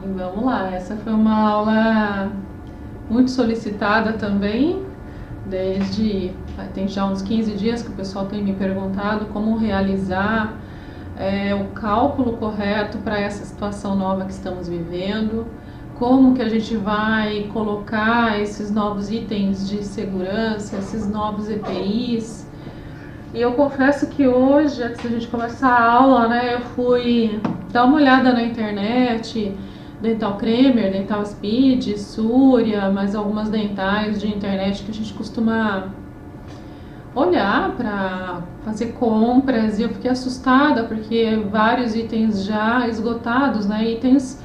E vamos lá, essa foi uma aula muito solicitada também, tem já uns 15 dias que o pessoal tem me perguntado como realizar o cálculo correto para essa situação nova que estamos vivendo, como que a gente vai colocar esses novos itens de segurança, esses novos EPIs. E eu confesso que hoje, antes da gente começar a aula, né, eu fui dar uma olhada na internet, Dental Cremer, Dental Speed, Surya, mais algumas dentais de internet que a gente costuma olhar para fazer compras, e eu fiquei assustada porque vários itens já esgotados, né, itens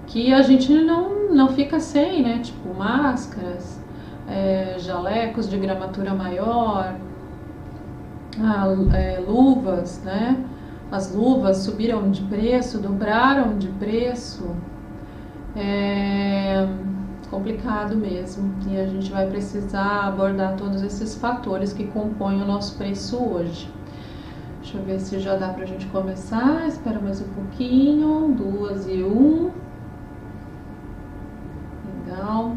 que a gente não fica sem, né, tipo máscaras, jalecos de gramatura maior, luvas, né? As luvas subiram de preço, dobraram de preço. É complicado mesmo. E a gente vai precisar abordar todos esses fatores que compõem o nosso preço hoje. Deixa eu ver se já dá pra gente começar. Espera mais um pouquinho. 2:01. Legal.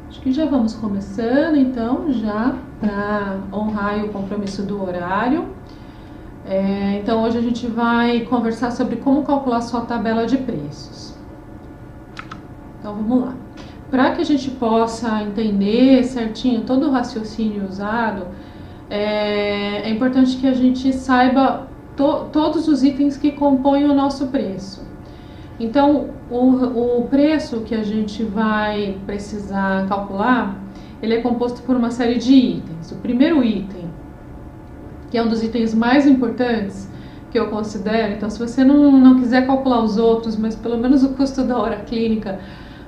Acho que já vamos começando, então, já para honrar o compromisso do horário. Então, hoje a gente vai conversar sobre como calcular sua tabela de preços. Então, vamos lá. Para que a gente possa entender certinho todo o raciocínio usado, é importante que a gente saiba todos os itens que compõem o nosso preço. Então, o preço que a gente vai precisar calcular, ele é composto por uma série de itens. O primeiro item, que é um dos itens mais importantes que eu considero, então se você não quiser calcular os outros, mas pelo menos o custo da hora clínica,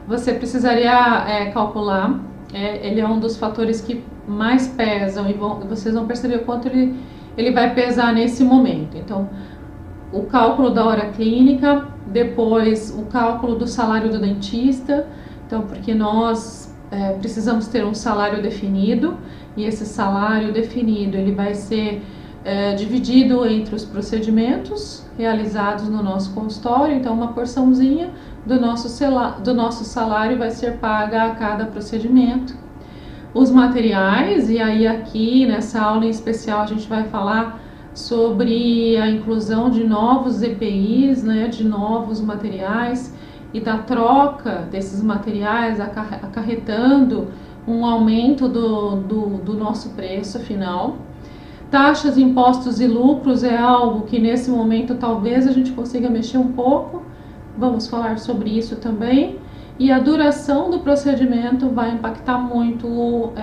você precisaria calcular. Ele é um dos fatores que mais pesam e vocês vão perceber o quanto ele vai pesar nesse momento. Então, o cálculo da hora clínica, depois o cálculo do salário do dentista, então porque nós precisamos ter um salário definido, e esse salário definido ele vai ser dividido entre os procedimentos realizados no nosso consultório, então uma porçãozinha do nosso salário vai ser paga a cada procedimento. Os materiais, e aí aqui nessa aula em especial a gente vai falar sobre a inclusão de novos EPIs, né, de novos materiais, e da troca desses materiais acarretando um aumento do nosso preço final. Taxas, impostos e lucros é algo que nesse momento talvez a gente consiga mexer um pouco, vamos falar sobre isso também. E a duração do procedimento vai impactar muito,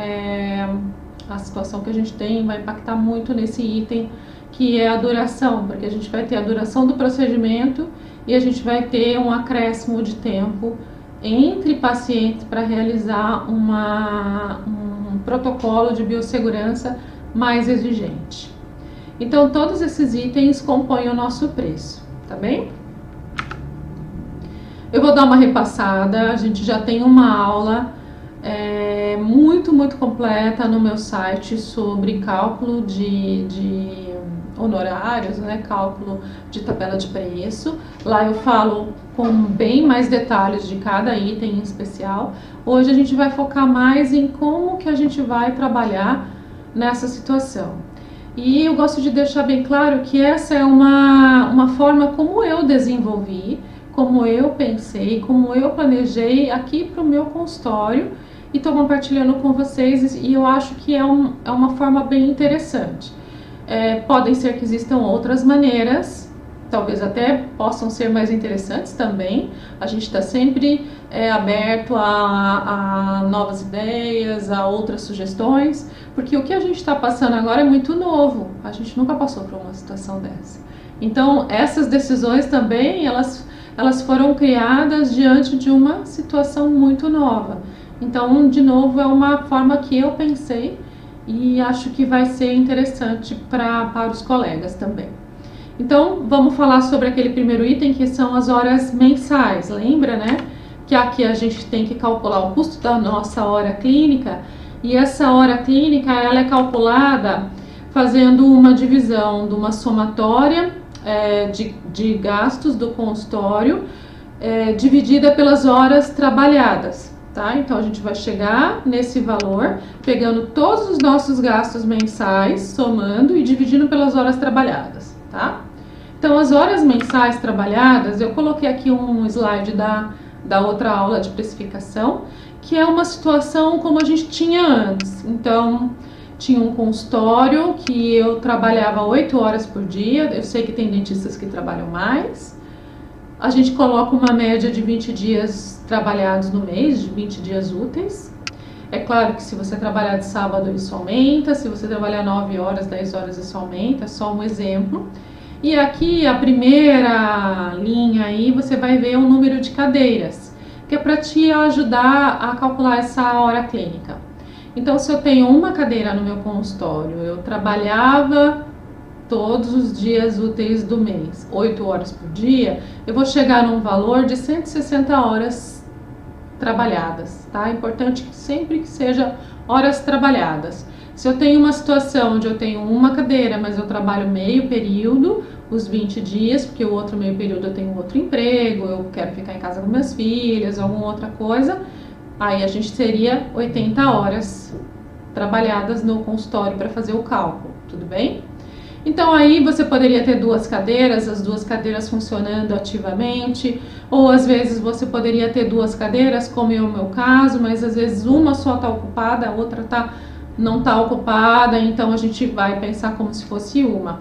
a situação que a gente tem vai impactar muito nesse item, que é a duração, porque a gente vai ter a duração do procedimento e a gente vai ter um acréscimo de tempo entre pacientes para realizar um protocolo de biossegurança mais exigente. Então, todos esses itens compõem o nosso preço, tá bem? Eu vou dar uma repassada, a gente já tem uma aula muito completa no meu site sobre cálculo de honorários, né, cálculo de tabela de preço. Lá eu falo com bem mais detalhes de cada item em especial. Hoje a gente vai focar mais em como que a gente vai trabalhar nessa situação. E eu gosto de deixar bem claro que essa é uma forma como eu desenvolvi, como eu pensei, como eu planejei aqui para o meu consultório, e estou compartilhando com vocês, e eu acho que é uma forma bem interessante. Podem ser que existam outras maneiras, talvez até possam ser mais interessantes também. A gente está sempre aberto a novas ideias, a outras sugestões, porque o que a gente está passando agora é muito novo, a gente nunca passou por uma situação dessa. Então, essas decisões também, elas foram criadas diante de uma situação muito nova. Então, de novo, é uma forma que eu pensei e acho que vai ser interessante para os colegas também. Então, vamos falar sobre aquele primeiro item, que são as horas mensais. Lembra, né? Que aqui a gente tem que calcular o custo da nossa hora clínica, e essa hora clínica ela é calculada fazendo uma divisão de uma somatória de gastos do consultório dividida pelas horas trabalhadas, tá? Então a gente vai chegar nesse valor pegando todos os nossos gastos mensais, somando e dividindo pelas horas trabalhadas, tá? Então as horas mensais trabalhadas, eu coloquei aqui um slide da outra aula de precificação, que é uma situação como a gente tinha antes. Então tinha um consultório que eu trabalhava 8 horas por dia, eu sei que tem dentistas que trabalham mais. A gente coloca uma média de 20 dias trabalhados no mês, de 20 dias úteis. É claro que se você trabalhar de sábado isso aumenta, se você trabalhar 9 horas, 10 horas isso aumenta, é só um exemplo. E aqui a primeira linha aí você vai ver o número de cadeiras, que é para te ajudar a calcular essa hora clínica. Então se eu tenho uma cadeira no meu consultório, eu trabalhava todos os dias úteis do mês, 8 horas por dia, eu vou chegar num valor de 160 horas trabalhadas, tá? É importante que sempre que seja horas trabalhadas. Se eu tenho uma situação onde eu tenho uma cadeira, mas eu trabalho meio período, os 20 dias, porque o outro meio período eu tenho outro emprego, eu quero ficar em casa com minhas filhas, alguma outra coisa, aí a gente teria 80 horas trabalhadas no consultório para fazer o cálculo, tudo bem? Então aí você poderia ter duas cadeiras, as duas cadeiras funcionando ativamente, ou às vezes você poderia ter duas cadeiras, como é o meu caso, mas às vezes uma só está ocupada, a outra não está ocupada, então a gente vai pensar como se fosse uma.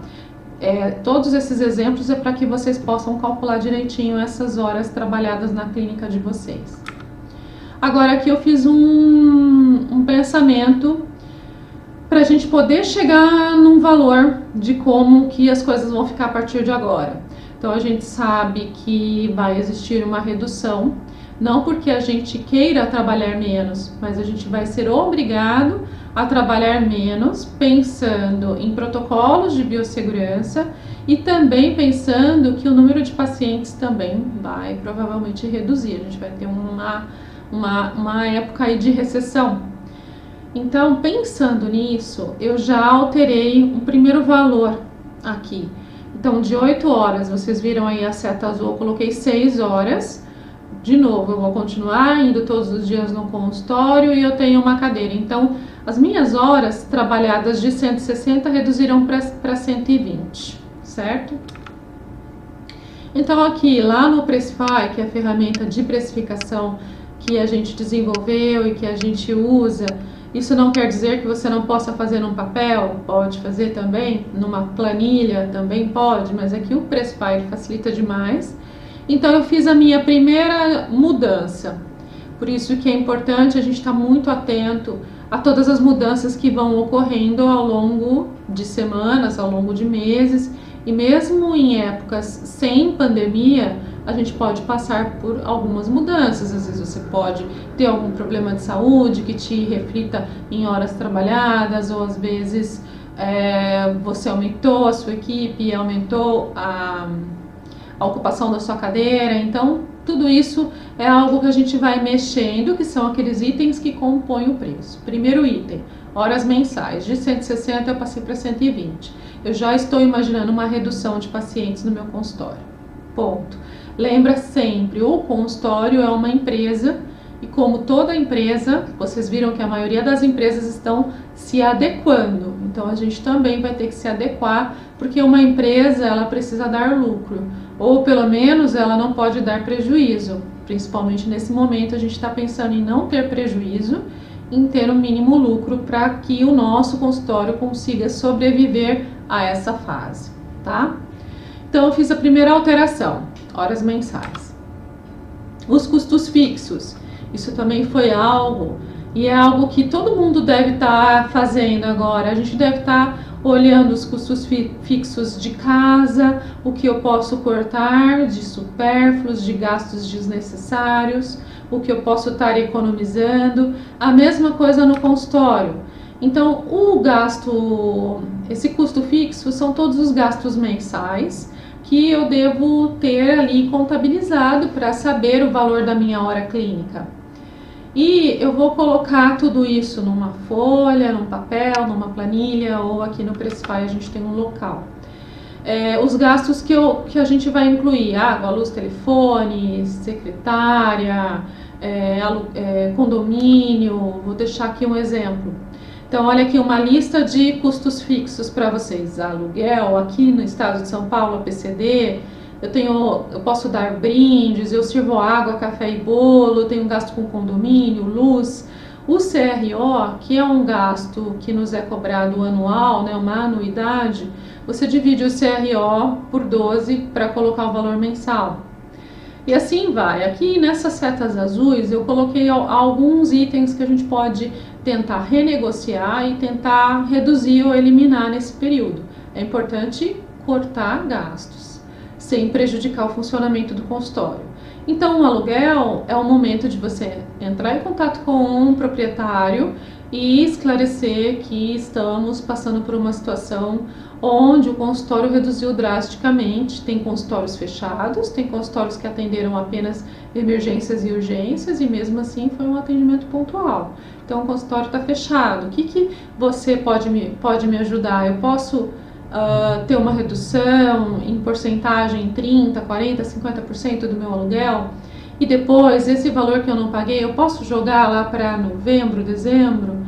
Todos esses exemplos é para que vocês possam calcular direitinho essas horas trabalhadas na clínica de vocês. Agora aqui eu fiz um pensamento para a gente poder chegar num valor de como que as coisas vão ficar a partir de agora. Então a gente sabe que vai existir uma redução, não porque a gente queira trabalhar menos, mas a gente vai ser obrigado a trabalhar menos, pensando em protocolos de biossegurança e também pensando que o número de pacientes também vai provavelmente reduzir. A gente vai ter uma época aí de recessão. Então, pensando nisso, eu já alterei um primeiro valor aqui. Então, de 8 horas, vocês viram aí a seta azul, eu coloquei 6 horas. De novo, eu vou continuar indo todos os dias no consultório e eu tenho uma cadeira. Então, as minhas horas trabalhadas de 160 reduziram para 120, certo? Então, aqui, lá no Pressify, que é a ferramenta de precificação que a gente desenvolveu e que a gente usa, isso não quer dizer que você não possa fazer num papel, pode fazer também, numa planilha também pode, mas aqui o Pressify facilita demais. Então eu fiz a minha primeira mudança, por isso que é importante a gente estar muito atento a todas as mudanças que vão ocorrendo ao longo de semanas, ao longo de meses, e mesmo em épocas sem pandemia, a gente pode passar por algumas mudanças. Às vezes você pode ter algum problema de saúde que te reflita em horas trabalhadas, ou às vezes você aumentou a sua equipe, aumentou a ocupação da sua cadeira. Então tudo isso é algo que a gente vai mexendo, que são aqueles itens que compõem o preço. Primeiro item, horas mensais, de 160 eu passei para 120. Eu já estou imaginando uma redução de pacientes no meu consultório. Ponto. Lembra sempre, o consultório é uma empresa e como toda empresa, vocês viram que a maioria das empresas estão se adequando. Então a gente também vai ter que se adequar, porque uma empresa ela precisa dar lucro, ou pelo menos ela não pode dar prejuízo. Principalmente nesse momento a gente está pensando em não ter prejuízo, em ter o mínimo lucro para que o nosso consultório consiga sobreviver a essa fase, tá? Então eu fiz a primeira alteração, horas mensais. Os custos fixos, isso também foi algo, e é algo que todo mundo deve estar fazendo agora. A gente deve estar olhando os custos fixos de casa, o que eu posso cortar de supérfluos, de gastos desnecessários, o que eu posso estar economizando. A mesma coisa no consultório. Então, esse custo fixo são todos os gastos mensais que eu devo ter ali contabilizado para saber o valor da minha hora clínica. E eu vou colocar tudo isso numa folha, num papel, numa planilha, ou aqui no Pressify a gente tem um local. Os gastos que a gente vai incluir: água, luz, telefone, secretária, condomínio. Vou deixar aqui um exemplo. Então, olha aqui uma lista de custos fixos para vocês: aluguel, aqui no estado de São Paulo, a PCD. Eu posso dar brindes, eu sirvo água, café e bolo, tenho gasto com condomínio, luz. O CRO, que é um gasto que nos é cobrado anual, né, uma anuidade, você divide o CRO por 12 para colocar o valor mensal. E assim vai. Aqui nessas setas azuis eu coloquei alguns itens que a gente pode tentar renegociar e tentar reduzir ou eliminar nesse período. É importante cortar gastos, sem prejudicar o funcionamento do consultório. Então, o aluguel é o momento de você entrar em contato com um proprietário e esclarecer que estamos passando por uma situação onde o consultório reduziu drasticamente. Tem consultórios fechados, tem consultórios que atenderam apenas emergências e urgências, e mesmo assim foi um atendimento pontual. Então, o consultório está fechado. O que você pode me ajudar? Eu posso ter uma redução em porcentagem, 30%, 40%, 50% do meu aluguel? E depois, esse valor que eu não paguei, eu posso jogar lá para novembro, dezembro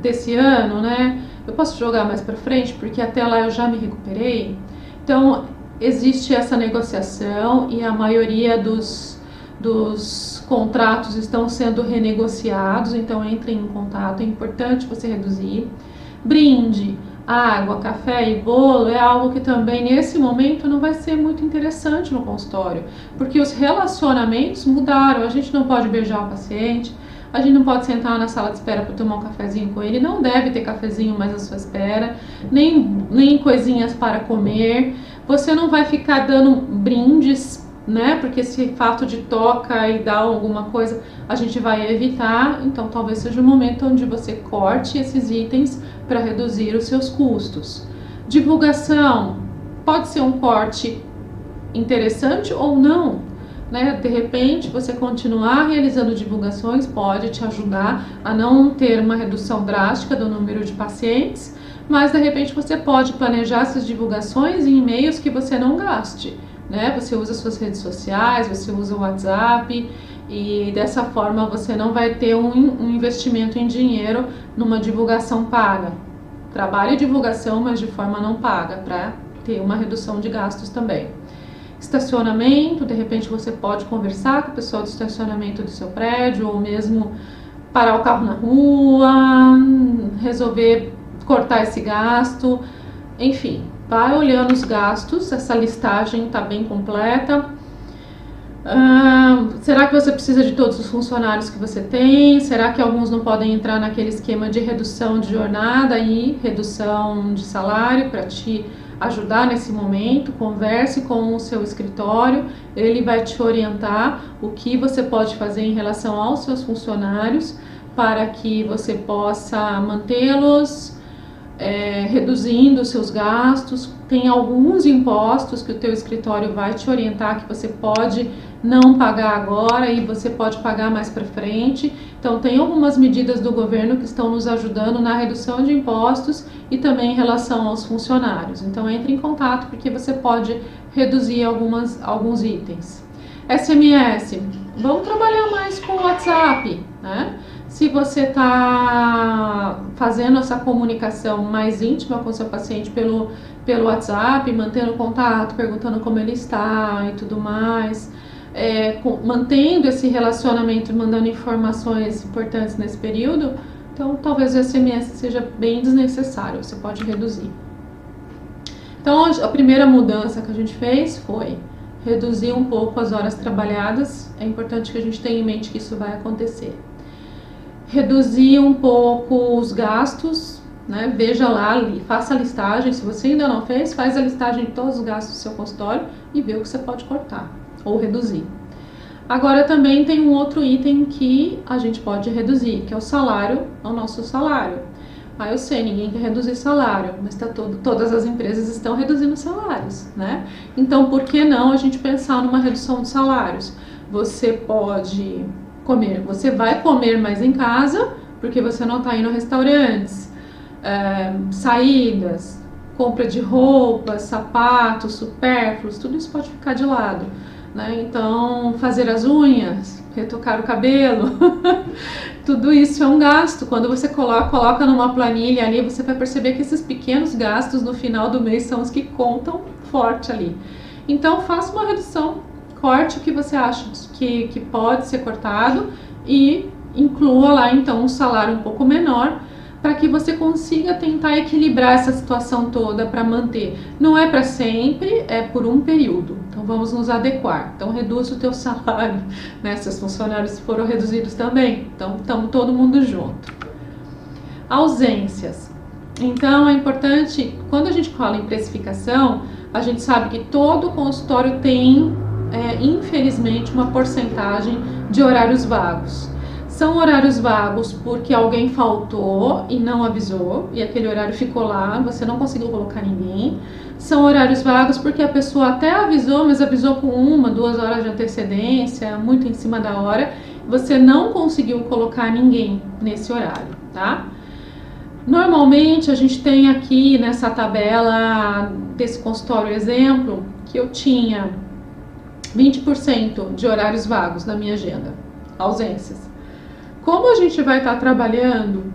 desse ano, né? Eu posso jogar mais para frente, porque até lá eu já me recuperei. Então, existe essa negociação e a maioria dos contratos estão sendo renegociados, então entre em contato. É importante você reduzir. Brinde, água, café e bolo é algo que também nesse momento não vai ser muito interessante no consultório, porque os relacionamentos mudaram. A gente não pode beijar o paciente, a gente não pode sentar na sala de espera para tomar um cafezinho com ele, não deve ter cafezinho mais à sua espera, nem coisinhas para comer. Você não vai ficar dando brindes, né? Porque esse fato de toca e dar alguma coisa a gente vai evitar. Então talvez seja o momento onde você corte esses itens para reduzir os seus custos. Divulgação pode ser um corte interessante ou não, né? De repente você continuar realizando divulgações pode te ajudar a não ter uma redução drástica do número de pacientes, mas de repente você pode planejar essas divulgações em e-mails que você não gaste, né? Você usa suas redes sociais, você usa o WhatsApp, e dessa forma você não vai ter um investimento em dinheiro numa divulgação paga. Trabalhe divulgação, mas de forma não paga, para ter uma redução de gastos também. Estacionamento, de repente você pode conversar com o pessoal do estacionamento do seu prédio, ou mesmo parar o carro na rua, resolver cortar esse gasto. Enfim, vai olhando os gastos, essa listagem está bem completa. Será que você precisa de todos os funcionários que você tem? Será que alguns não podem entrar naquele esquema de redução de jornada e redução de salário para te ajudar nesse momento? Converse com o seu escritório, ele vai te orientar o que você pode fazer em relação aos seus funcionários para que você possa mantê-los reduzindo os seus gastos. Tem alguns impostos que o teu escritório vai te orientar que você pode não pagar agora e você pode pagar mais para frente. Então tem algumas medidas do governo que estão nos ajudando na redução de impostos e também em relação aos funcionários. Então entre em contato, porque você pode reduzir alguns itens. SMS, vamos trabalhar mais com o WhatsApp, né? Se você está fazendo essa comunicação mais íntima com o seu paciente pelo WhatsApp, mantendo contato, perguntando como ele está e tudo mais, mantendo esse relacionamento e mandando informações importantes nesse período, então talvez o SMS seja bem desnecessário, você pode reduzir. Então a primeira mudança que a gente fez foi reduzir um pouco as horas trabalhadas. É importante que a gente tenha em mente que isso vai acontecer. Reduzir um pouco os gastos, né? Veja lá, faça a listagem. Se você ainda não fez, faz a listagem de todos os gastos do seu consultório e vê o que você pode cortar ou reduzir. Agora também tem um outro item que a gente pode reduzir, que é o salário, o nosso salário. Eu sei, ninguém quer reduzir salário, mas todas as empresas estão reduzindo salários, né? Então, por que não a gente pensar numa redução de salários? Você pode comer. Você vai comer mais em casa, porque você não está indo a restaurantes, saídas, compra de roupas, sapatos, supérfluos, tudo isso pode ficar de lado, né? Então, fazer as unhas, retocar o cabelo, tudo isso é um gasto. Quando você coloca numa planilha ali, você vai perceber que esses pequenos gastos no final do mês são os que contam forte ali. Então, faça uma redução, corte o que você acha que pode ser cortado e inclua lá então um salário um pouco menor, para que você consiga tentar equilibrar essa situação toda para manter. Não é para sempre, é por um período. Então vamos nos adequar. Então reduz o teu salário, né? Seus funcionários foram reduzidos também. Então estamos todo mundo junto. Ausências. Então é importante, quando a gente fala em precificação, a gente sabe que todo consultório tem, infelizmente, uma porcentagem de horários vagos. São horários vagos porque alguém faltou e não avisou, e aquele horário ficou lá, você não conseguiu colocar ninguém. São horários vagos porque a pessoa até avisou, mas avisou com 1, 2 horas de antecedência, muito em cima da hora, você não conseguiu colocar ninguém nesse horário, tá? Normalmente a gente tem aqui nessa tabela desse consultório exemplo, que eu tinha 20% de horários vagos na minha agenda, ausências. Como a gente vai estar trabalhando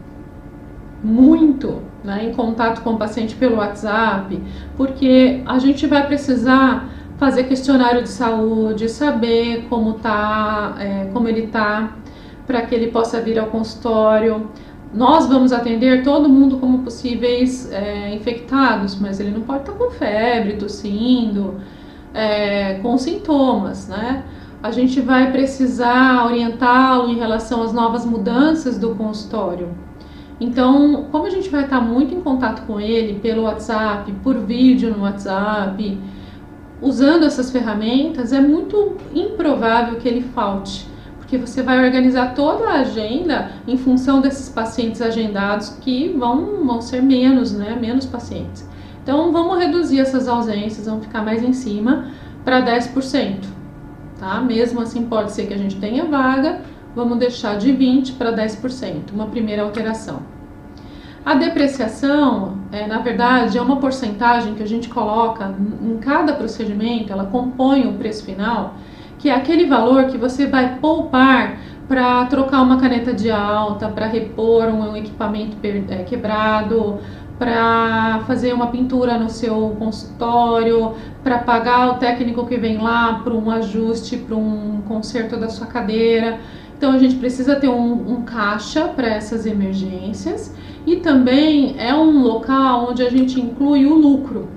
muito, né, em contato com o paciente pelo WhatsApp, porque a gente vai precisar fazer questionário de saúde, saber como ele tá, para que ele possa vir ao consultório. Nós vamos atender todo mundo como possíveis infectados, mas ele não pode estar com febre, tossindo, com sintomas, né? A gente vai precisar orientá-lo em relação às novas mudanças do consultório. Então, como a gente vai estar muito em contato com ele pelo WhatsApp, por vídeo no WhatsApp, usando essas ferramentas, é muito improvável que ele falte, porque você vai organizar toda a agenda em função desses pacientes agendados, que vão ser menos, né? Menos pacientes. Então, vamos reduzir essas ausências, vamos ficar mais em cima para 10%. Tá? Mesmo assim, pode ser que a gente tenha vaga, vamos deixar de 20% para 10%, uma primeira alteração. A depreciação, na verdade, é uma porcentagem que a gente coloca em cada procedimento, ela compõe o preço final, que é aquele valor que você vai poupar para trocar uma caneta de alta, para repor um equipamento quebrado, para fazer uma pintura no seu consultório, para pagar o técnico que vem lá para um ajuste, para um conserto da sua cadeira. Então a gente precisa ter um caixa para essas emergências, e também é um local onde a gente inclui o lucro.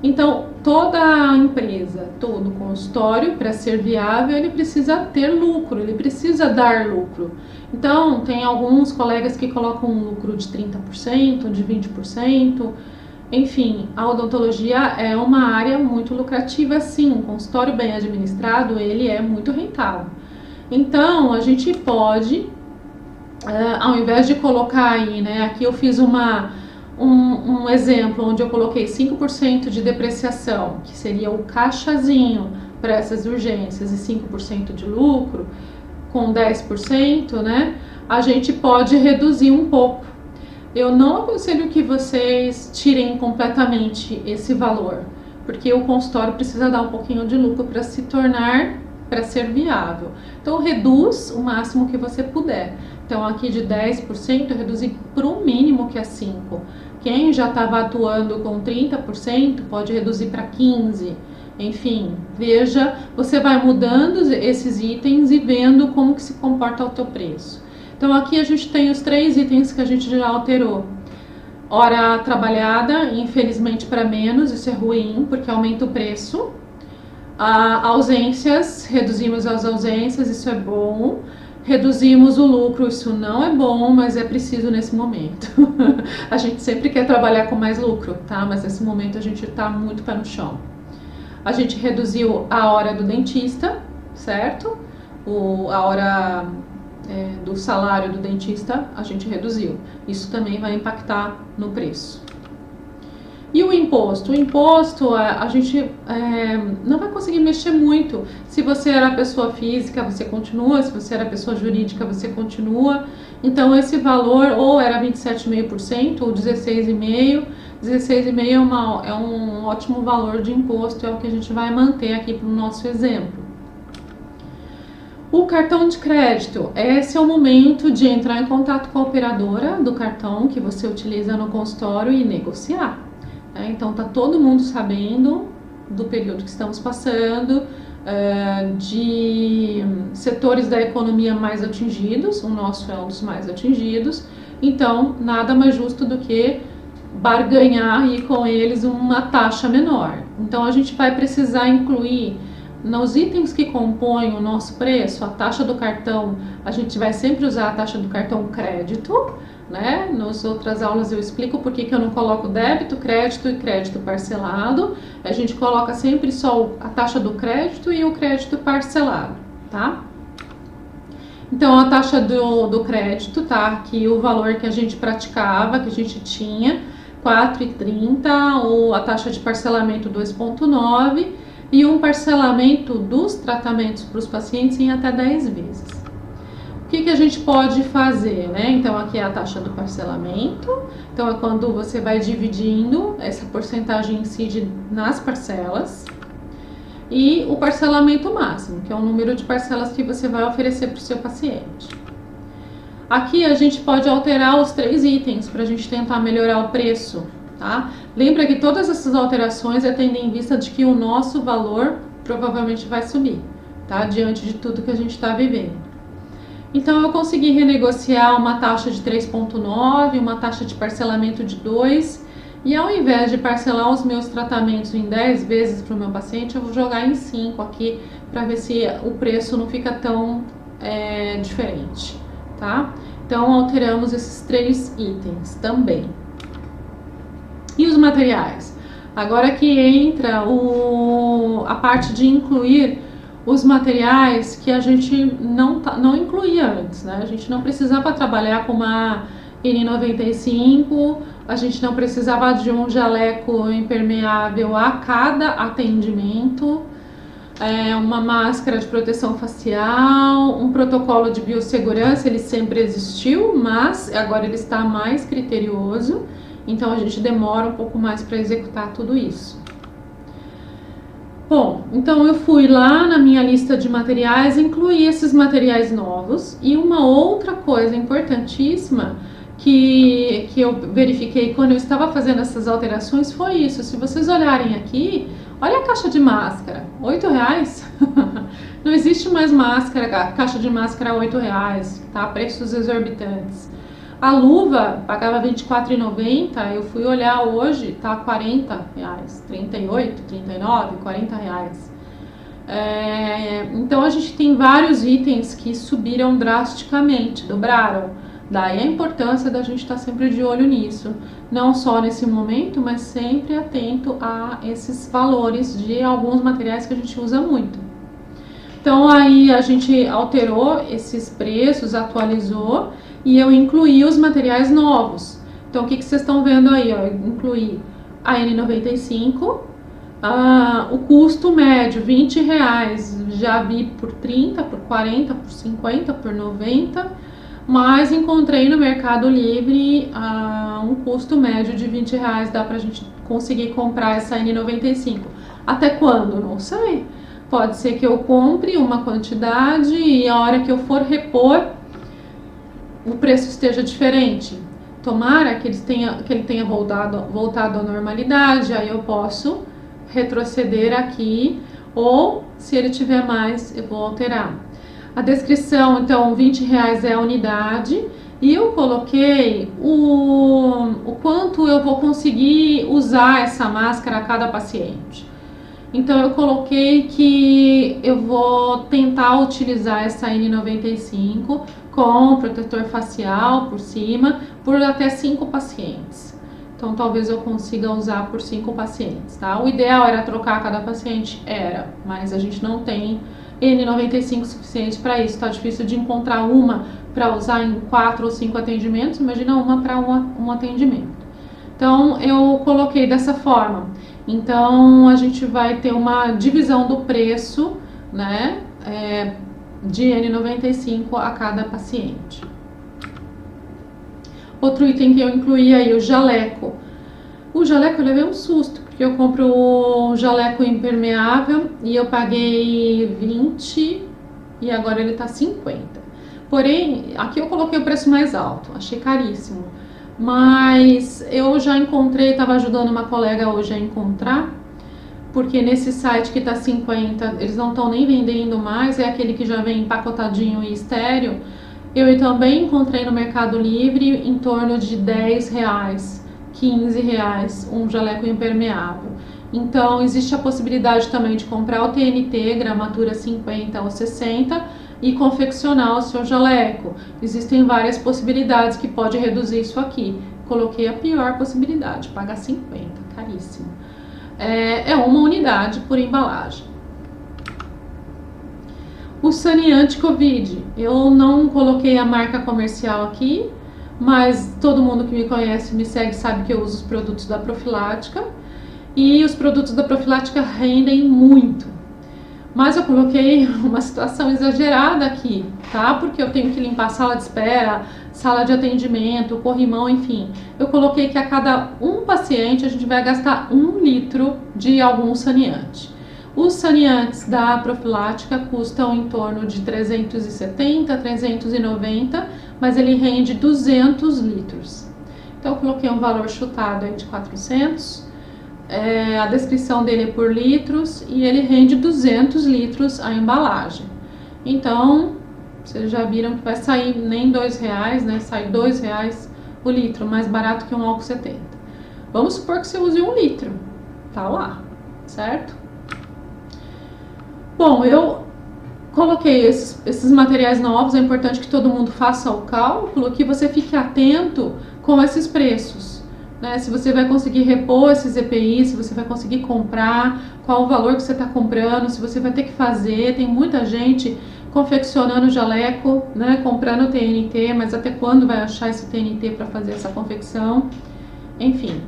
Então toda a empresa, todo consultório, para ser viável, ele precisa ter lucro, ele precisa dar lucro. Então, tem alguns colegas que colocam um lucro de 30%, de 20%. Enfim, a odontologia é uma área muito lucrativa, sim. Um consultório bem administrado, ele é muito rentável. Então, a gente pode, ao invés de colocar aí, né, aqui eu fiz um exemplo onde eu coloquei 5% de depreciação, que seria o caixazinho para essas urgências, e 5% de lucro, com 10%, né, a gente pode reduzir um pouco. Eu não aconselho que vocês tirem completamente esse valor, porque o consultório precisa dar um pouquinho de lucro para ser viável. Então reduz o máximo que você puder. Então aqui de 10% eu reduzi para o mínimo, que é 5%. Quem já estava atuando com 30% pode reduzir para 15%. Enfim, veja, você vai mudando esses itens e vendo como que se comporta o teu preço. Então aqui a gente tem os 3 itens que a gente já alterou. Hora trabalhada, infelizmente para menos, isso é ruim, porque aumenta o preço. Ausências, reduzimos as ausências, isso é bom. Reduzimos o lucro, isso não é bom, mas é preciso nesse momento. A gente sempre quer trabalhar com mais lucro, tá? Mas nesse momento a gente tá muito pé no chão. A gente reduziu a hora do dentista, certo? A hora do salário do dentista a gente reduziu. Isso também vai impactar no preço. E o imposto? O imposto, a gente não vai conseguir mexer muito. Se você era pessoa física, você continua. Se você era pessoa jurídica, você continua. Então, esse valor ou era 27,5% ou 16,5%. 16,5% é um ótimo valor de imposto, é o que a gente vai manter aqui para o nosso exemplo. O cartão de crédito, esse é o momento de entrar em contato com a operadora do cartão que você utiliza no consultório e negociar. Então, tá todo mundo sabendo do período que estamos passando, de setores da economia mais atingidos, o nosso é um dos mais atingidos, então nada mais justo do que barganhar aí com eles uma taxa menor. Então, a gente vai precisar incluir nos itens que compõem o nosso preço, a taxa do cartão, a gente vai sempre usar a taxa do cartão crédito, né? Nas outras aulas eu explico por que eu não coloco débito, crédito e crédito parcelado. A gente coloca sempre só a taxa do crédito e o crédito parcelado, tá? Então, a taxa do crédito, tá? Aqui o valor que a gente praticava, que a gente tinha, 4,30, ou a taxa de parcelamento 2,9 e um parcelamento dos tratamentos para os pacientes em até 10 vezes. O que a gente pode fazer, né? Então, aqui é a taxa do parcelamento. Então, é quando você vai dividindo, essa porcentagem incide nas parcelas. E o parcelamento máximo, que é o número de parcelas que você vai oferecer para o seu paciente. Aqui a gente pode alterar os 3 itens para a gente tentar melhorar o preço, tá? Lembra que todas essas alterações é tendo em vista de que o nosso valor provavelmente vai subir, tá? Diante de tudo que a gente está vivendo. Então, eu consegui renegociar uma taxa de 3,9, uma taxa de parcelamento de 2, e ao invés de parcelar os meus tratamentos em 10 vezes para o meu paciente, eu vou jogar em 5 aqui, para ver se o preço não fica tão diferente, tá? Então, alteramos esses 3 itens também. E os materiais? Agora que entra a parte de incluir os materiais que a gente não incluía antes, né? A gente não precisava trabalhar com uma N95, a gente não precisava de um jaleco impermeável a cada atendimento, uma máscara de proteção facial, um protocolo de biossegurança, ele sempre existiu, mas agora ele está mais criterioso, então a gente demora um pouco mais para executar tudo isso. Bom, então eu fui lá na minha lista de materiais, incluí esses materiais novos, e uma outra coisa importantíssima que eu verifiquei quando eu estava fazendo essas alterações foi isso. Se vocês olharem aqui, olha a caixa de máscara, R$8. Não existe mais máscara, caixa de máscara R$8, tá? Preços exorbitantes. A luva pagava R$24,90, eu fui olhar hoje, tá R$40, R$38, R$39, R$40. Então a gente tem vários itens que subiram drasticamente, dobraram. Daí a importância da gente estar sempre de olho nisso, não só nesse momento, mas sempre atento a esses valores de alguns materiais que a gente usa muito. Então aí a gente alterou esses preços, atualizou, e eu incluí os materiais novos. Então, o que vocês estão vendo aí? Ó? Eu incluí a N95, o custo médio, R$20, já vi por 30, por 40, por 50, por 90, mas encontrei no Mercado Livre um custo médio de R$20, dá pra gente conseguir comprar essa N95. Até quando? Não sei. Pode ser que eu compre uma quantidade e a hora que eu for repor, o preço esteja diferente. Tomara que ele tenha voltado à normalidade, aí eu posso retroceder aqui, ou se ele tiver mais, eu vou alterar. A descrição, então, R$20 é a unidade, e eu coloquei o quanto eu vou conseguir usar essa máscara a cada paciente. Então, eu coloquei que eu vou tentar utilizar essa N95 com protetor facial por cima, por até 5 pacientes. Então, talvez eu consiga usar por 5 pacientes, tá? O ideal era trocar cada paciente, mas a gente não tem N95 suficiente para isso. Tá difícil de encontrar uma para usar em 4 ou 5 atendimentos, imagina uma para um atendimento. Então eu coloquei dessa forma. Então a gente vai ter uma divisão do preço, né, de N95 a cada paciente. Outro item que eu incluí aí, o jaleco. O jaleco eu levei um susto, porque eu compro o jaleco impermeável e eu paguei 20 e agora ele tá 50. Porém, aqui eu coloquei o preço mais alto, achei caríssimo. Mas eu já encontrei, estava ajudando uma colega hoje a encontrar, porque nesse site que tá 50, eles não estão nem vendendo mais, é aquele que já vem empacotadinho e estéreo. Eu também encontrei no Mercado Livre em torno de R$10, R$15 um jaleco impermeável. Então existe a possibilidade também de comprar o TNT, gramatura 50 ou 60 e confeccionar o seu jaleco. Existem várias possibilidades que pode reduzir isso aqui. Coloquei a pior possibilidade, pagar 50, caríssimo. É uma unidade por embalagem. O saneante Covid, eu não coloquei a marca comercial aqui, mas todo mundo que me conhece, me segue, sabe que eu uso os produtos da profilática e os produtos da profilática rendem muito. Mas eu coloquei uma situação exagerada aqui, tá? Porque eu tenho que limpar sala de espera, sala de atendimento, corrimão, enfim. Eu coloquei que a cada um paciente a gente vai gastar 1 litro de algum saneante. Os saneantes da profilática custam em torno de 370, 390, mas ele rende 200 litros. Então eu coloquei um valor chutado aí de 400. A descrição dele é por litros e ele rende 200 litros a embalagem. Então, vocês já viram que vai sair nem R$2, né? Sai R$2 o litro, mais barato que um álcool 70. Vamos supor que você use 1 litro, tá lá, certo? Bom, eu coloquei esses materiais novos, é importante que todo mundo faça o cálculo, que você fique atento com esses preços. Se você vai conseguir repor esses EPIs, se você vai conseguir comprar, qual o valor que você está comprando, se você vai ter que fazer. Tem muita gente confeccionando jaleco, né, comprando TNT, mas até quando vai achar esse TNT para fazer essa confecção? Enfim,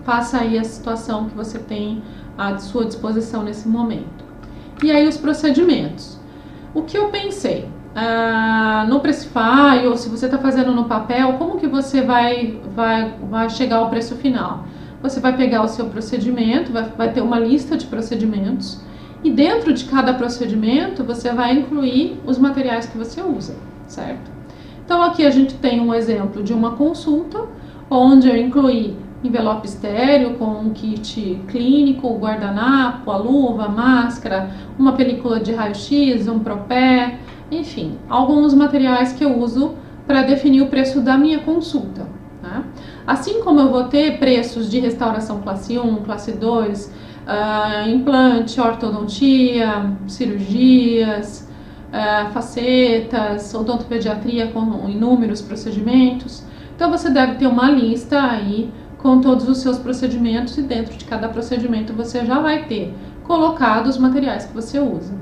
faça aí a situação que você tem à sua disposição nesse momento. E aí os procedimentos. O que eu pensei? No Pressify, ou se você está fazendo no papel, como que você vai chegar ao preço final? Você vai pegar o seu procedimento, vai ter uma lista de procedimentos, e dentro de cada procedimento você vai incluir os materiais que você usa, certo? Então aqui a gente tem um exemplo de uma consulta, onde eu incluí envelope estéreo com um kit clínico, o guardanapo, a luva, a máscara, uma película de raio-x, um propé, enfim, alguns materiais que eu uso para definir o preço da minha consulta, né? Assim como eu vou ter preços de restauração classe 1, classe 2, implante, ortodontia, cirurgias, facetas, odontopediatria com inúmeros procedimentos. Então você deve ter uma lista aí com todos os seus procedimentos, e dentro de cada procedimento você já vai ter colocado os materiais que você usa.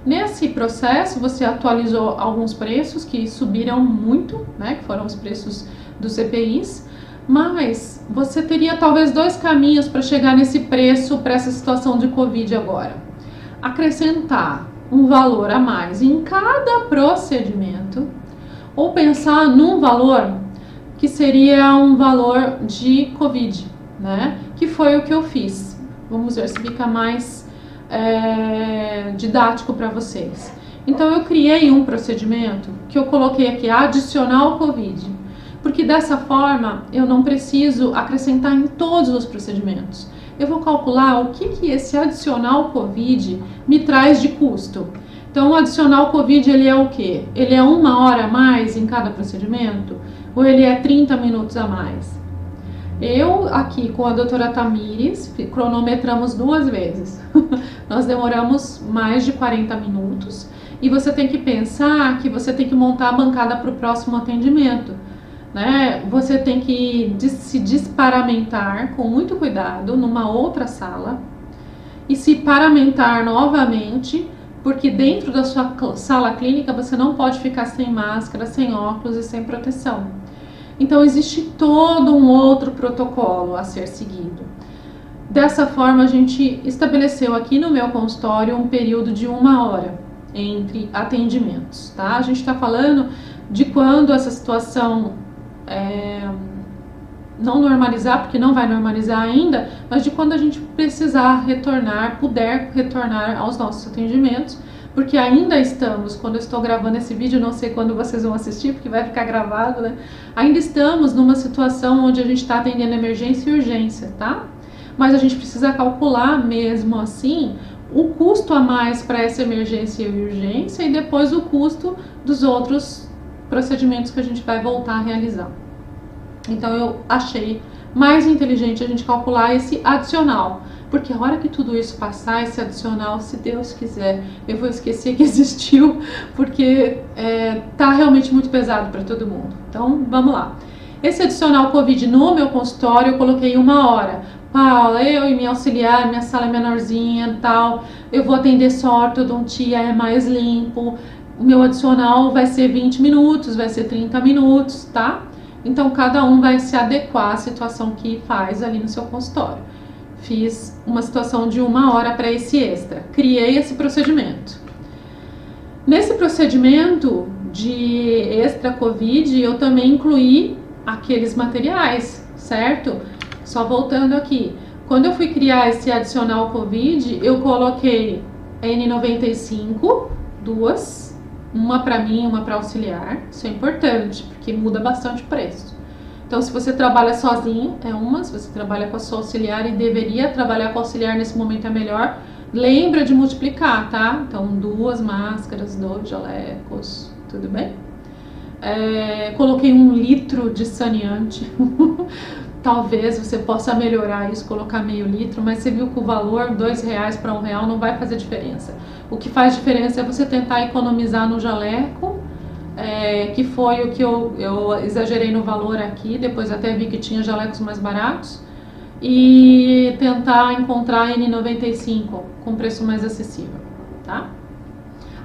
Nesse processo você atualizou alguns preços que subiram muito, né, que foram os preços dos EPIs, mas você teria talvez 2 caminhos para chegar nesse preço para essa situação de Covid agora. Acrescentar um valor a mais em cada procedimento, ou pensar num valor que seria um valor de Covid, né? Que foi o que eu fiz. Vamos ver se fica mais didático para vocês. Então eu criei um procedimento que eu coloquei aqui, adicional Covid, porque dessa forma eu não preciso acrescentar em todos os procedimentos. Eu vou calcular o que esse adicional Covid me traz de custo. Então o adicional Covid ele é o quê? Ele é 1 hora a mais em cada procedimento? Ou ele é 30 minutos a mais? Eu aqui com a doutora Tamires cronometramos 2 vezes. Nós demoramos mais de 40 minutos e você tem que pensar que você tem que montar a bancada para o próximo atendimento, né? Você tem que se desparamentar com muito cuidado numa outra sala e se paramentar novamente, porque dentro da sua sala clínica você não pode ficar sem máscara, sem óculos e sem proteção. Então existe todo um outro protocolo a ser seguido. Dessa forma, a gente estabeleceu aqui no meu consultório um período de 1 hora entre atendimentos, tá? A gente está falando de quando essa situação não normalizar, porque não vai normalizar ainda, mas de quando a gente precisar retornar, puder retornar aos nossos atendimentos, porque ainda estamos, quando eu estou gravando esse vídeo, não sei quando vocês vão assistir, porque vai ficar gravado, né? Ainda estamos numa situação onde a gente está atendendo emergência e urgência, tá? Mas a gente precisa calcular mesmo assim o custo a mais para essa emergência e urgência e depois o custo dos outros procedimentos que a gente vai voltar a realizar. Então eu achei mais inteligente a gente calcular esse adicional, porque a hora que tudo isso passar, esse adicional, se Deus quiser, eu vou esquecer que existiu, porque tá realmente muito pesado para todo mundo. Então vamos lá. Esse adicional Covid no meu consultório eu coloquei 1 hora. Paula, eu e minha auxiliar, minha sala é menorzinha e tal, eu vou atender só ortodontia, é mais limpo, o meu adicional vai ser 20 minutos, vai ser 30 minutos, tá? Então cada um vai se adequar à situação que faz ali no seu consultório. Fiz uma situação de 1 hora para esse extra, criei esse procedimento. Nesse procedimento de extra Covid, eu também incluí aqueles materiais, certo? Só voltando aqui, quando eu fui criar esse adicional Covid, eu coloquei N95, duas, uma para mim, uma para auxiliar. Isso é importante, porque muda bastante o preço. Então, se você trabalha sozinho, é uma. Se você trabalha com a sua auxiliar e deveria trabalhar com a auxiliar nesse momento é melhor, lembra de multiplicar, tá? Então, 2 máscaras, 2 jalecos, tudo bem? Coloquei 1 litro de saneante. Talvez você possa melhorar isso, colocar meio litro, mas você viu que o valor, R$2 para R$1, não vai fazer diferença. O que faz diferença é você tentar economizar no jaleco, que foi o que eu exagerei no valor aqui, depois até vi que tinha jalecos mais baratos, e tentar encontrar N95 com preço mais acessível, tá?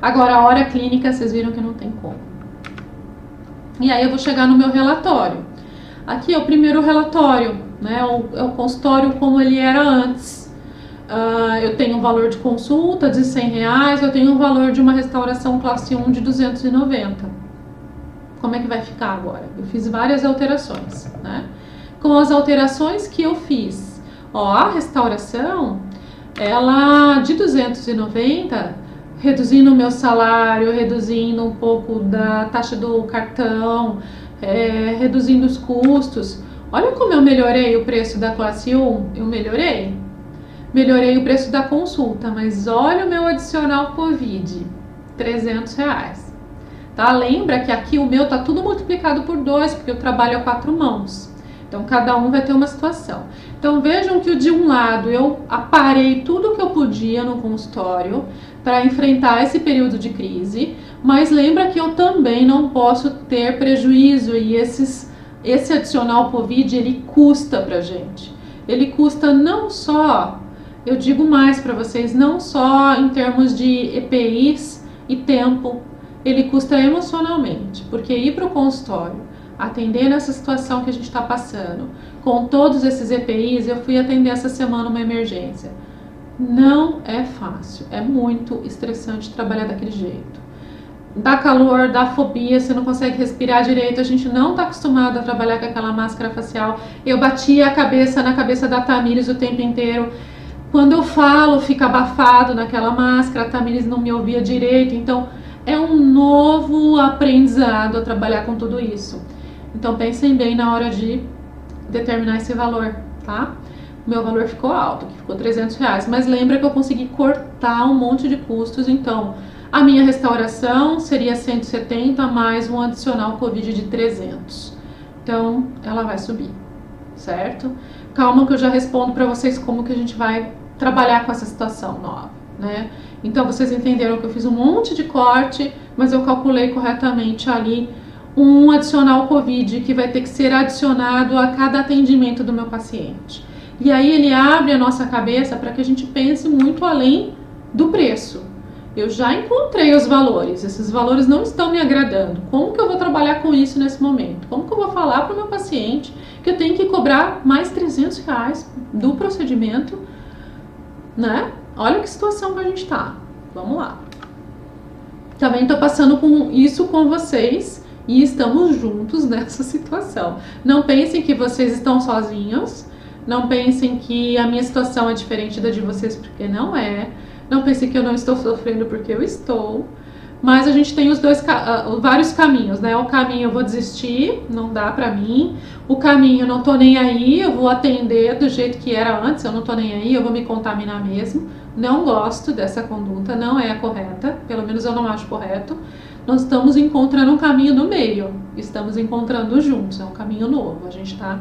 Agora a hora clínica, vocês viram que não tem como. E aí eu vou chegar no meu relatório. Aqui é o primeiro relatório, né? É o consultório como ele era antes. Eu tenho um valor de consulta de R$100, eu tenho um valor de uma restauração classe 1 de 290. Como é que vai ficar agora? Eu fiz várias alterações, né? Com as alterações que eu fiz, a restauração, ela de 290, reduzindo o meu salário, reduzindo um pouco da taxa do cartão, reduzindo os custos. Olha como eu melhorei o preço da classe 1, eu melhorei o preço da consulta, mas olha o meu adicional Covid, R$300, tá? Lembra que aqui o meu tá tudo multiplicado por 2, porque eu trabalho a 4 mãos, então cada um vai ter uma situação. Então vejam que de um lado eu aparei tudo que eu podia no consultório para enfrentar esse período de crise, mas lembra que eu também não posso ter prejuízo, e esse adicional Covid, ele custa pra gente. Ele custa não só, eu digo mais para vocês, não só em termos de EPIs e tempo, ele custa emocionalmente, porque ir para o consultório, atender nessa situação que a gente está passando, com todos esses EPIs, eu fui atender essa semana uma emergência. Não é fácil, é muito estressante trabalhar daquele jeito. Dá calor, dá fobia, você não consegue respirar direito, a gente não está acostumado a trabalhar com aquela máscara facial. Eu batia a cabeça na cabeça da Tamires o tempo inteiro. Quando eu falo, fica abafado naquela máscara, a Tamires não me ouvia direito, então é um novo aprendizado a trabalhar com tudo isso. Então pensem bem na hora de determinar esse valor, tá? Meu valor ficou alto, que ficou R$300, mas lembra que eu consegui cortar um monte de custos, então a minha restauração seria 170 mais um adicional Covid de 300. Então ela vai subir, certo? Calma que eu já respondo para vocês como que a gente vai trabalhar com essa situação nova, né? Então vocês entenderam que eu fiz um monte de corte, mas eu calculei corretamente ali um adicional Covid que vai ter que ser adicionado a cada atendimento do meu paciente. E aí ele abre a nossa cabeça para que a gente pense muito além do preço. Eu já encontrei os valores, esses valores não estão me agradando. Como que eu vou trabalhar com isso nesse momento? Como que eu vou falar para o meu paciente que eu tenho que cobrar mais R$300 do procedimento, né? Olha que situação que a gente tá. Vamos lá. Também estou passando com isso com vocês e estamos juntos nessa situação. Não pensem que vocês estão sozinhos, não pensem que a minha situação é diferente da de vocês, porque não é. Não pensem que eu não estou sofrendo, porque eu estou. Mas a gente tem os vários caminhos, né? O caminho eu vou desistir, não dá pra mim. O caminho eu não tô nem aí, eu vou atender do jeito que era antes, eu não tô nem aí, eu vou me contaminar mesmo. Não gosto dessa conduta, não é a correta, pelo menos eu não acho correto. Nós estamos encontrando um caminho no meio, estamos encontrando juntos, é um caminho novo, a gente está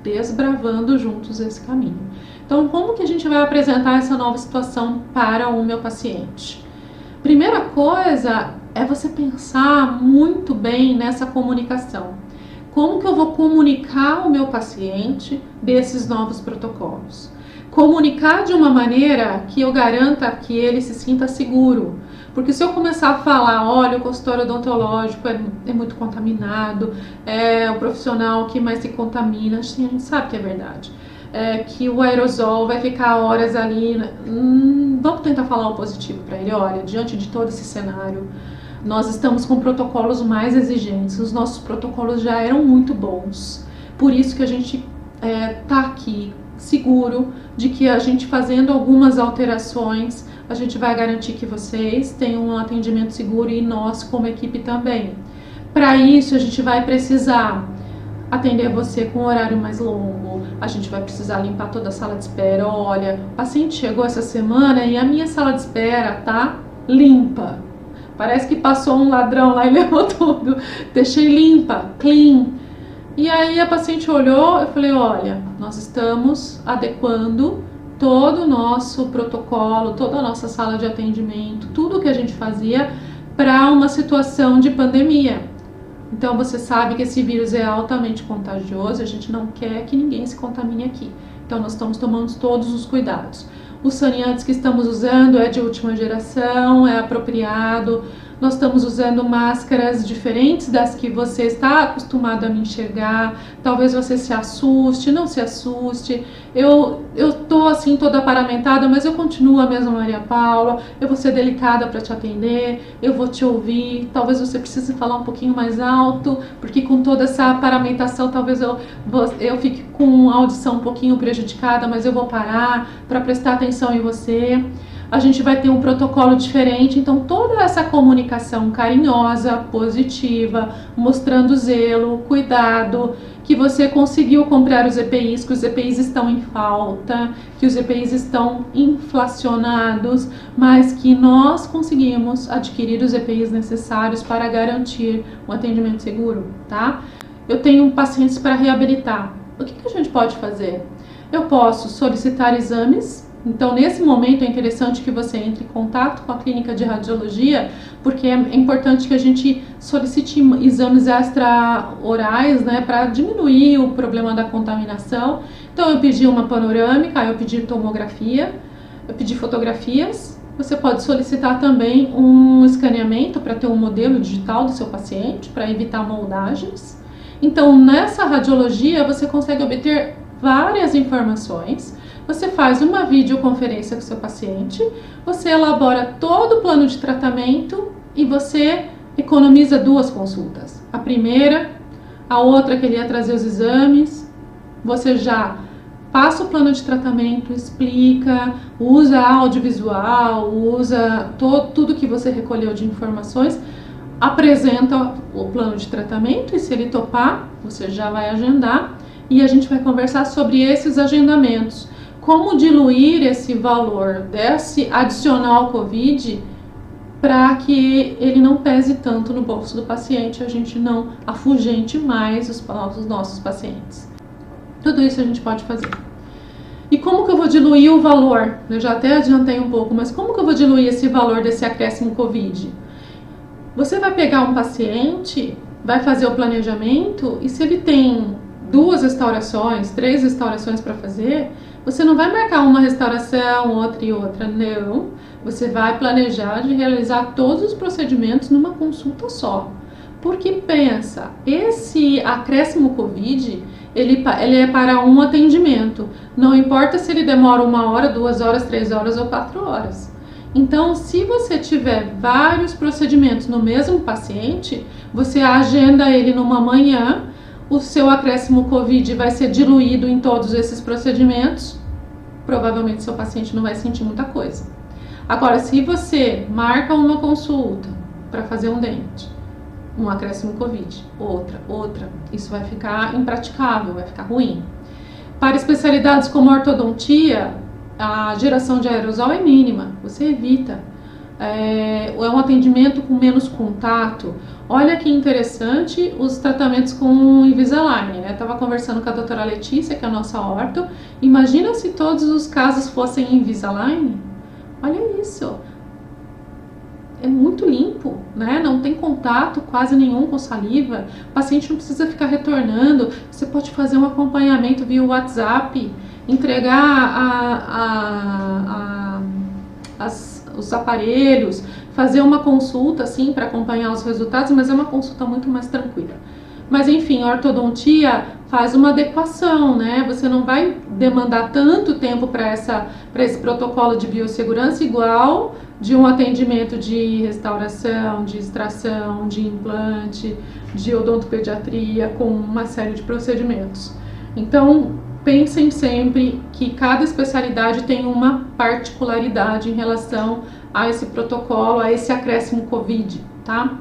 desbravando juntos esse caminho. Então, como que a gente vai apresentar essa nova situação para o meu paciente? Primeira coisa é você pensar muito bem nessa comunicação. Como que eu vou comunicar ao meu paciente desses novos protocolos? Comunicar de uma maneira que eu garanta que ele se sinta seguro. Porque se eu começar a falar, olha, o consultório odontológico é muito contaminado, é o profissional que mais se contamina, assim, a gente sabe que é verdade. Que o aerosol vai ficar horas ali, vamos tentar falar o positivo para ele. Olha, diante de todo esse cenário, nós estamos com protocolos mais exigentes, os nossos protocolos já eram muito bons, por isso que a gente tá aqui seguro de que a gente fazendo algumas alterações, a gente vai garantir que vocês tenham um atendimento seguro e nós como equipe também. Para isso a gente vai precisar atender você com um horário mais longo, a gente vai precisar limpar toda a sala de espera. Olha, o paciente chegou essa semana e a minha sala de espera tá limpa. Parece que passou um ladrão lá e levou tudo. Deixei limpa, clean. E aí a paciente olhou, eu falei, olha, nós estamos adequando todo o nosso protocolo, toda a nossa sala de atendimento, tudo que a gente fazia para uma situação de pandemia. Então você sabe que esse vírus é altamente contagioso, a gente não quer que ninguém se contamine aqui. Então nós estamos tomando todos os cuidados. Os saneantes que estamos usando é de última geração, é apropriado. Nós estamos usando máscaras diferentes das que você está acostumado a me enxergar. Talvez você se assuste, não se assuste. Eu tô assim toda paramentada, mas eu continuo a mesma Maria Paula. Eu vou ser delicada para te atender, eu vou te ouvir. Talvez você precise falar um pouquinho mais alto, porque com toda essa paramentação talvez eu fique com a audição um pouquinho prejudicada, mas eu vou parar para prestar atenção em você. A gente vai ter um protocolo diferente, então toda essa comunicação carinhosa, positiva, mostrando zelo, cuidado, que você conseguiu comprar os EPIs, que os EPIs estão em falta, que os EPIs estão inflacionados, mas que nós conseguimos adquirir os EPIs necessários para garantir um atendimento seguro, tá? Eu tenho pacientes para reabilitar. O que a gente pode fazer? Eu posso solicitar exames. Então, nesse momento, é interessante que você entre em contato com a clínica de radiologia, porque é importante que a gente solicite exames extra-orais, né, para diminuir o problema da contaminação. Então, eu pedi uma panorâmica, eu pedi tomografia, eu pedi fotografias. Você pode solicitar também um escaneamento para ter um modelo digital do seu paciente, para evitar moldagens. Então, nessa radiologia, você consegue obter várias informações. Você faz uma videoconferência com o seu paciente, você elabora todo o plano de tratamento e você economiza 2 consultas. A primeira, a outra que ele ia trazer os exames, você já passa o plano de tratamento, explica, usa audiovisual, usa tudo que você recolheu de informações, apresenta o plano de tratamento e se ele topar, você já vai agendar e a gente vai conversar sobre esses agendamentos. Como diluir esse valor desse adicional COVID para que ele não pese tanto no bolso do paciente, a gente não afugente mais os nossos pacientes. Tudo isso a gente pode fazer. E como que eu vou diluir o valor? Eu já até adiantei um pouco, mas como que eu vou diluir esse valor desse acréscimo COVID? Você vai pegar um paciente, vai fazer o planejamento e se ele tem 2 restaurações, 3 restaurações para fazer, você não vai marcar uma restauração, outra e outra, não. Você vai planejar de realizar todos os procedimentos numa consulta só. Porque pensa, esse acréscimo COVID, ele é para um atendimento. Não importa se ele demora 1 hora, 2 horas, 3 horas ou 4 horas. Então, se você tiver vários procedimentos no mesmo paciente, você agenda ele numa manhã, o seu acréscimo COVID vai ser diluído em todos esses procedimentos, provavelmente seu paciente não vai sentir muita coisa. Agora, se você marca uma consulta para fazer um dente, um acréscimo COVID, outra, isso vai ficar impraticável, vai ficar ruim. Para especialidades como ortodontia, a geração de aerosol é mínima, você evita. É um atendimento com menos contato. Olha que interessante os tratamentos com Invisalign, né? Estava conversando com a doutora Letícia, que é a nossa orto. Imagina se todos os casos fossem Invisalign. Olha isso. É muito limpo, né? Não tem contato quase nenhum com saliva. O paciente não precisa ficar retornando. Você pode fazer um acompanhamento via WhatsApp, entregar os aparelhos, fazer uma consulta assim para acompanhar os resultados, mas é uma consulta muito mais tranquila. Mas enfim, a ortodontia faz uma adequação, né? Você não vai demandar tanto tempo para esse protocolo de biossegurança igual de um atendimento de restauração, de extração, de implante, de odontopediatria, com uma série de procedimentos. Então, pensem sempre que cada especialidade tem uma particularidade em relação a esse protocolo, a esse acréscimo COVID, tá?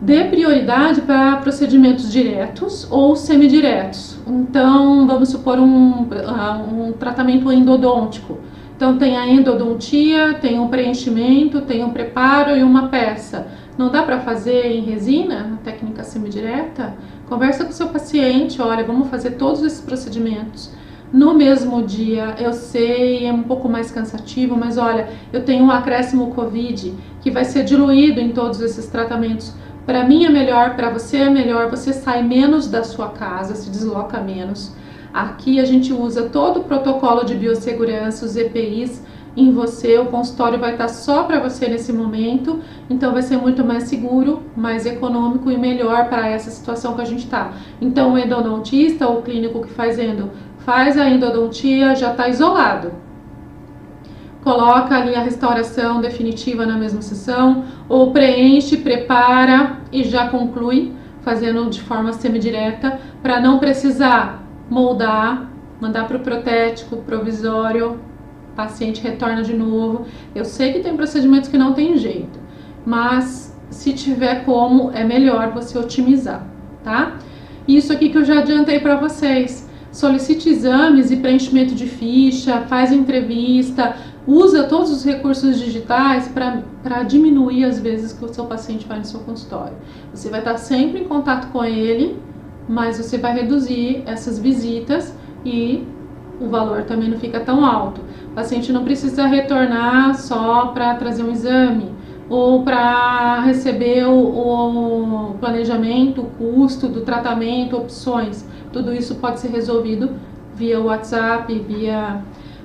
Dê prioridade para procedimentos diretos ou semidiretos. Então, vamos supor um tratamento endodôntico. Então, tem a endodontia, tem um preenchimento, tem um preparo e uma peça. Não dá para fazer em resina, na técnica semidireta? Conversa com o seu paciente, olha, vamos fazer todos esses procedimentos no mesmo dia. Eu sei, é um pouco mais cansativo, mas olha, eu tenho um acréscimo COVID que vai ser diluído em todos esses tratamentos. Para mim é melhor, para você é melhor, você sai menos da sua casa, se desloca menos. Aqui a gente usa todo o protocolo de biossegurança, os EPIs em você, o consultório vai estar só para você nesse momento, então vai ser muito mais seguro, mais econômico e melhor para essa situação que a gente está. Então o endodontista ou o clínico que faz a endodontia já está isolado. Coloca ali a restauração definitiva na mesma sessão, ou preenche, prepara e já conclui, fazendo de forma semidireta, para não precisar moldar, mandar para o protético, provisório, paciente retorna de novo. Eu sei que tem procedimentos que não tem jeito, mas se tiver como, é melhor você otimizar, tá? Isso aqui que eu já adiantei para vocês. Solicite exames e preenchimento de ficha, faz entrevista, usa todos os recursos digitais para diminuir as vezes que o seu paciente vai no seu consultório. Você vai estar sempre em contato com ele, mas você vai reduzir essas visitas e o valor também não fica tão alto. O paciente não precisa retornar só para trazer um exame ou para receber o planejamento, o custo do tratamento, opções. Tudo isso pode ser resolvido via WhatsApp,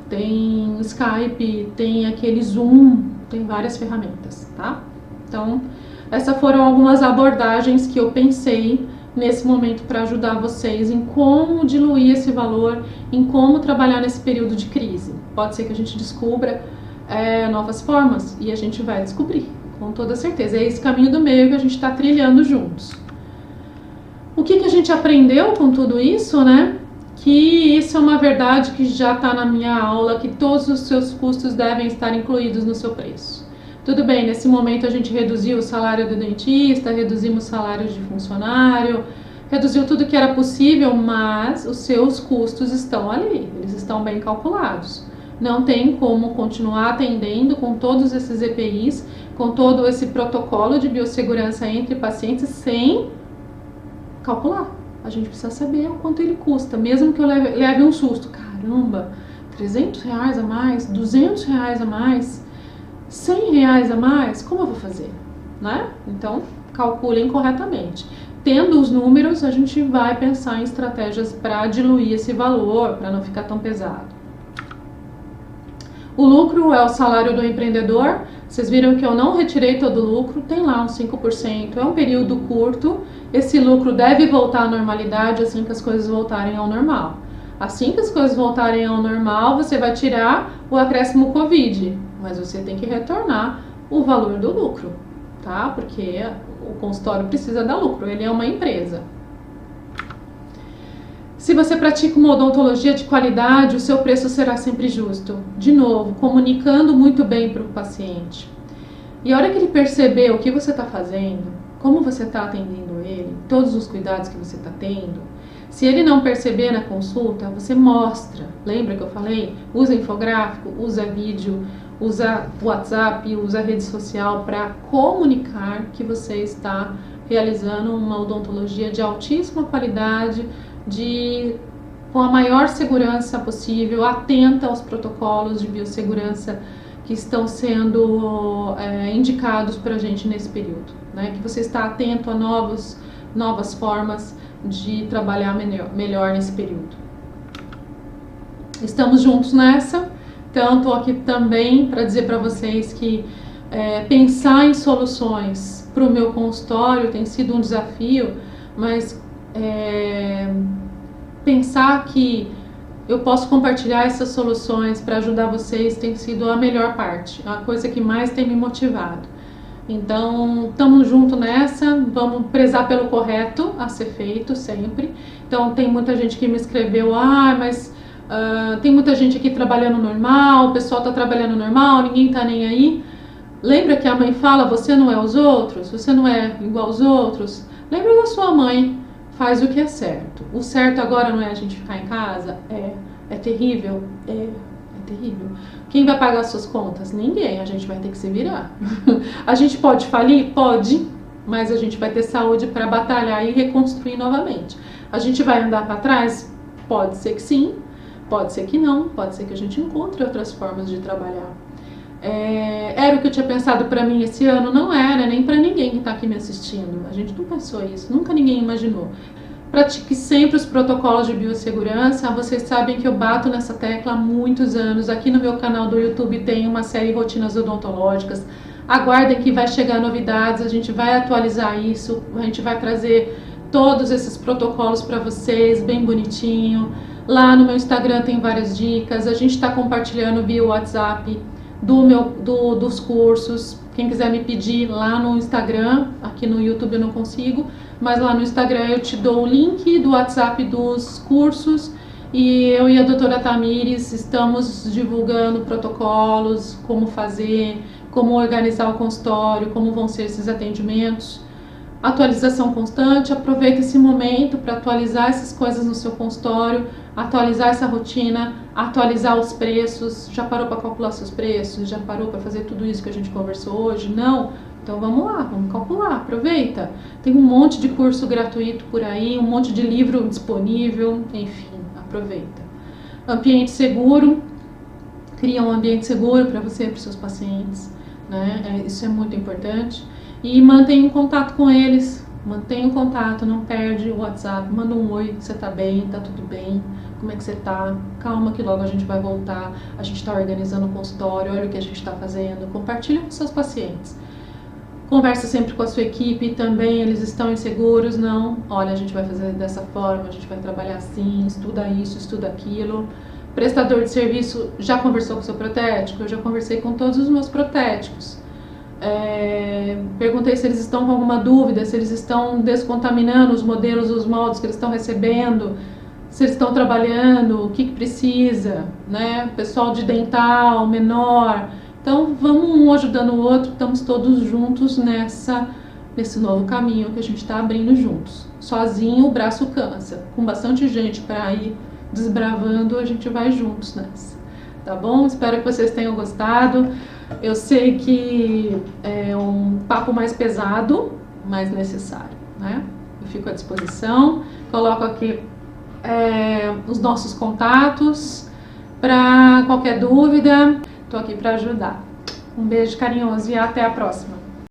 tem Skype, tem aquele Zoom, tem várias ferramentas, tá? Então, essas foram algumas abordagens que eu pensei nesse momento para ajudar vocês em como diluir esse valor, em como trabalhar nesse período de crise. Pode ser que a gente descubra novas formas e a gente vai descobrir, com toda certeza. É esse caminho do meio que a gente está trilhando juntos. O que a gente aprendeu com tudo isso, né? Que isso é uma verdade que já está na minha aula, que todos os seus custos devem estar incluídos no seu preço. Tudo bem, nesse momento a gente reduziu o salário do dentista, reduzimos salários de funcionário, reduziu tudo que era possível, mas os seus custos estão ali, eles estão bem calculados. Não tem como continuar atendendo com todos esses EPIs, com todo esse protocolo de biossegurança entre pacientes sem calcular. A gente precisa saber o quanto ele custa, mesmo que eu leve um susto. Caramba, R$300 a mais, R$200 a mais, R$100 a mais, como eu vou fazer? Né? Então, calculem corretamente. Tendo os números, a gente vai pensar em estratégias para diluir esse valor, para não ficar tão pesado. O lucro é o salário do empreendedor. Vocês viram que eu não retirei todo o lucro, tem lá uns 5%, é um período curto. Esse lucro deve voltar à normalidade assim que as coisas voltarem ao normal. Assim que as coisas voltarem ao normal, você vai tirar o acréscimo Covid, mas você tem que retornar o valor do lucro, tá? Porque o consultório precisa dar lucro, ele é uma empresa. Se você pratica uma odontologia de qualidade, o seu preço será sempre justo. De novo, comunicando muito bem para o paciente. E a hora que ele perceber o que você está fazendo, como você está atendendo ele, todos os cuidados que você está tendo, se ele não perceber na consulta, você mostra. Lembra que eu falei? Usa infográfico, usa vídeo, usa WhatsApp, usa rede social para comunicar que você está realizando uma odontologia de altíssima qualidade, com a maior segurança possível, atenta aos protocolos de biossegurança que estão sendo indicados para a gente nesse período, né? Que você está atento a novas formas de trabalhar melhor nesse período. Estamos juntos nessa, então estou aqui também para dizer para vocês que pensar em soluções para o meu consultório tem sido um desafio, mas pensar que eu posso compartilhar essas soluções para ajudar vocês tem sido a melhor parte, a coisa que mais tem me motivado. Então, estamos juntos nessa, vamos prezar pelo correto a ser feito sempre. Então, tem muita gente que me escreveu, mas tem muita gente aqui trabalhando normal, o pessoal está trabalhando normal, ninguém está nem aí. Lembra que a mãe fala, você não é os outros, você não é igual aos outros? Lembra da sua mãe, faz o que é certo. O certo agora não é a gente ficar em casa? É terrível? É terrível. Quem vai pagar as suas contas? Ninguém, a gente vai ter que se virar. A gente pode falir? Pode, mas a gente vai ter saúde para batalhar e reconstruir novamente. A gente vai andar para trás? Pode ser que sim, pode ser que não, pode ser que a gente encontre outras formas de trabalhar. Era o que eu tinha pensado para mim esse ano? Não era, nem para ninguém que está aqui me assistindo. A gente não pensou isso, nunca ninguém imaginou. Pratique sempre os protocolos de biossegurança. Vocês sabem que eu bato nessa tecla há muitos anos. Aqui no meu canal do YouTube tem uma série de rotinas odontológicas. Aguardem que vai chegar novidades, a gente vai atualizar isso, a gente vai trazer todos esses protocolos para vocês, bem bonitinho. Lá no meu Instagram tem várias dicas, a gente está compartilhando via WhatsApp dos cursos. Quem quiser me pedir lá no Instagram, aqui no YouTube eu não consigo, mas lá no Instagram eu te dou o link do WhatsApp dos cursos e eu e a doutora Tamires estamos divulgando protocolos, como fazer, como organizar o consultório, como vão ser esses atendimentos. Atualização constante, aproveita esse momento para atualizar essas coisas no seu consultório, atualizar essa rotina, atualizar os preços. Já parou para calcular seus preços? Já parou para fazer tudo isso que a gente conversou hoje? Não? Então vamos lá, vamos calcular, aproveita. Tem um monte de curso gratuito por aí, um monte de livro disponível, enfim, aproveita. Ambiente seguro, cria um ambiente seguro para você e para os seus pacientes, né? Isso é muito importante. E mantenha um contato com eles, mantenha um contato, não perde o WhatsApp, manda um oi, você tá bem, tá tudo bem, como é que você tá? Calma que logo a gente vai voltar, a gente tá organizando o consultório, olha o que a gente tá fazendo, compartilha com seus pacientes. Conversa sempre com a sua equipe também, eles estão inseguros, não, olha, a gente vai fazer dessa forma, a gente vai trabalhar assim, estuda isso, estuda aquilo. Prestador de serviço, já conversou com o seu protético? Eu já conversei com todos os meus protéticos. Perguntei se eles estão com alguma dúvida, se eles estão descontaminando os modelos, os moldes que eles estão recebendo, se eles estão trabalhando, o que precisa, né? Pessoal de dental, menor. Então, vamos um ajudando o outro, estamos todos juntos nesse novo caminho que a gente está abrindo juntos. Sozinho o braço cansa, com bastante gente para ir desbravando, a gente vai juntos nessa. Tá bom? Espero que vocês tenham gostado. Eu sei que é um papo mais pesado, mas necessário, né? Eu fico à disposição, coloco aqui os nossos contatos para qualquer dúvida, estou aqui para ajudar. Um beijo carinhoso e até a próxima.